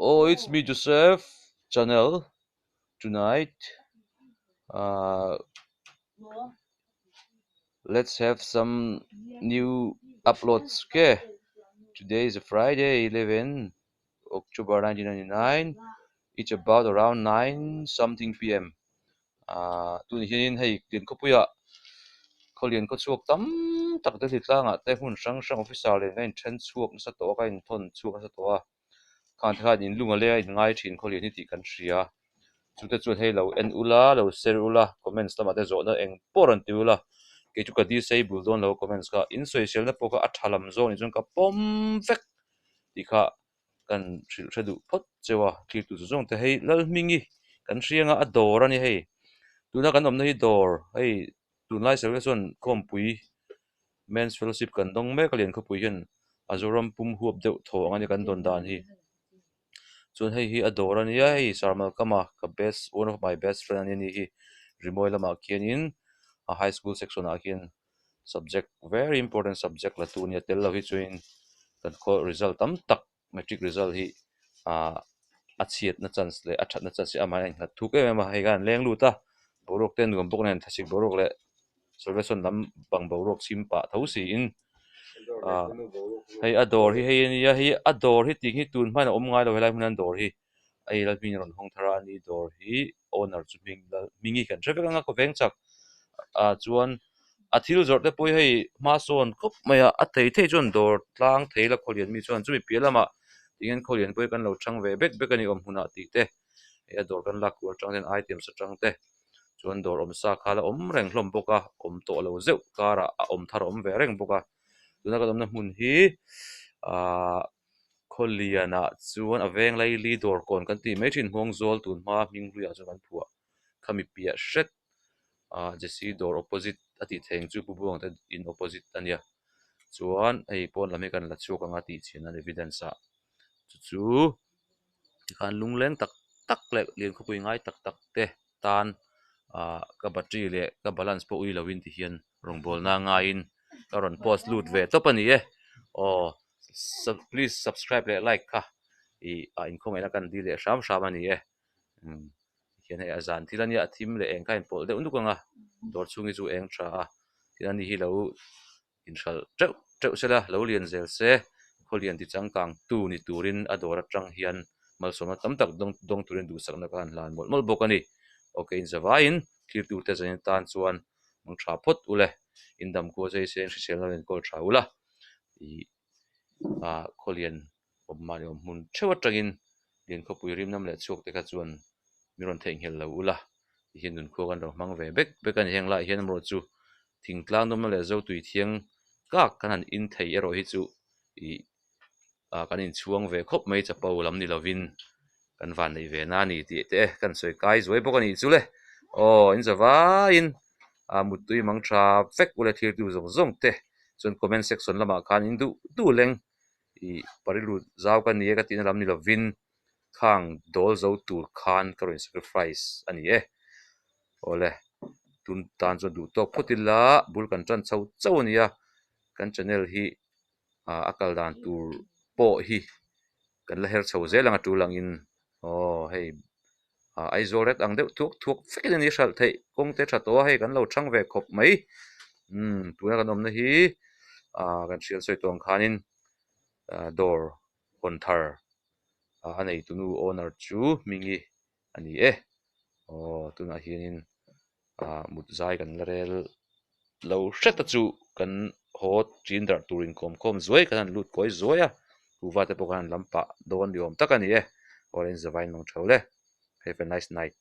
Oh, it's me, Joseph. Channel. Tonight, uh, let's have some new uploads. Okay. Today is a Friday, 11 October 1999. It's about around 9 something p.m. Tu ni hian hei tin ko puya. Ko lian ko chuak tam tak te tlanga te hun sang officer le ngai chen chuak sa to ka in thon chuak sa to a. Kan tha in lunga le in ngai thin ko lian ni ti kan ria. Chúng ta chuan hei lo en ula lo ser ula comments lama te zo na eng poran ti ula ke chu ka disable don lo comments ka in social na poka athalam zo ni chung ka pom vek ti kha kan thil thadu phot chewa thil tu zong te hei lal mingi kan rianga a dor ani hei tuna kan om na hi dor hei tunlai ser chuan khom pui men's fellowship kan dong me ka lian kho pui hian azoram pum huap deuh tho angani kan don dan hi chuan hei hi ador ania hei sarmal kama ka best one of my best friend ani hi rimoi lama kianin a high school section a kian subject very important subject la tu nia tel lo hi chuin kan kho result tam tak metric result hi a chiat na chance le a that na chance ama in ha thu ke ma hei gan leng lu ta borok ten gom bok nen thasik borok le solution lam bang borok simpa thosi in hei ador hi hei ania hi ador hi ting hi tun hmana om ngai lo helai hunan dor hi ai la min ron hong thara ani dor hi owner chu ming la mingi kan trevek anga ko veng chak chuan a thil zor te poi hei ma son kop maya a thei thei chuan dor tlang thei la kholian mi chuan chumi pialama tingen kholian poi kan lo thang ve bek bek ani om huna ti te e dor kan la kur tang den item sa tang te chuan dor om sa khala om reng hlom boka om to lo zeu kara a om thar om ve reng boka tuna ka domna hmun hi kholiana chuan a veng lai li dor kon kan ti mai thin hmong zol tun hma ming hluya chu kan phua khami pia hret jesi dor opposite ati theng chu bubuang te in opposite ania chuan ei pon lami kan la chuk anga ti chin an evidence a chu kan lungleng tak tak le lian khopui ngai tak tak te tan ka battery le ka balance po ui lawin ti hian rong bol na nga in ka ron post lut ve to pani e please subscribe le like ka in khong ena kan di le sham sham ani e hian he azan thilania athim le eng kain pol de undukanga dor chungi chu eng tha a tilani hi lo in shal treu treu sela lo lian zel se kholian ti changkang tu ni turin ador atang hian mal soma tam tak dong turin du sakna kan lan mol mol bokani okay in zawain thil tu te zain tan chuan mang tha phot ule indam ko jai se sel na len kol tha ula i kholian omma le mun thewa tangin lian kho pui rim nam le chuk te kha chuan miron theng hel lo ula hian nun kho kan ro mang ve bek bek an heng la hian mo chu thingtlang dom le zo tui thiang kak kan an in thei ero hi chu i kan in chuang ve khop mai chapo lam ni lovin kan van nei ve na ni ti te kan soi kai zoi bok ani chu le in zawa in mutui mang tha vek ule thir tu zong zong te chun comment section lama khan in du leng i parilu zaw kan ni ka tin lam ni lovin khang dol zo tur khan karin sacrifice ani e ole tun tan cho du to photila bul kan chan chau chau ania kan channel hi akal dan tur po hi kan la her chho zelanga tu langin hei aizolet ang deuh thuk fekin ani hral thei kong te tha to hei kan lo thang ve khop mai tuna kan omna hi kan hrial soi tawng khanin dor hon thar anei tunu owner chu mingi ani e tuna hianin mut zai kan la rel lo hret chu kan hot chin dar turin kom zoi kan lut koi zoya uwa te pokan lampa don diom takani e orange vain long thole have a nice night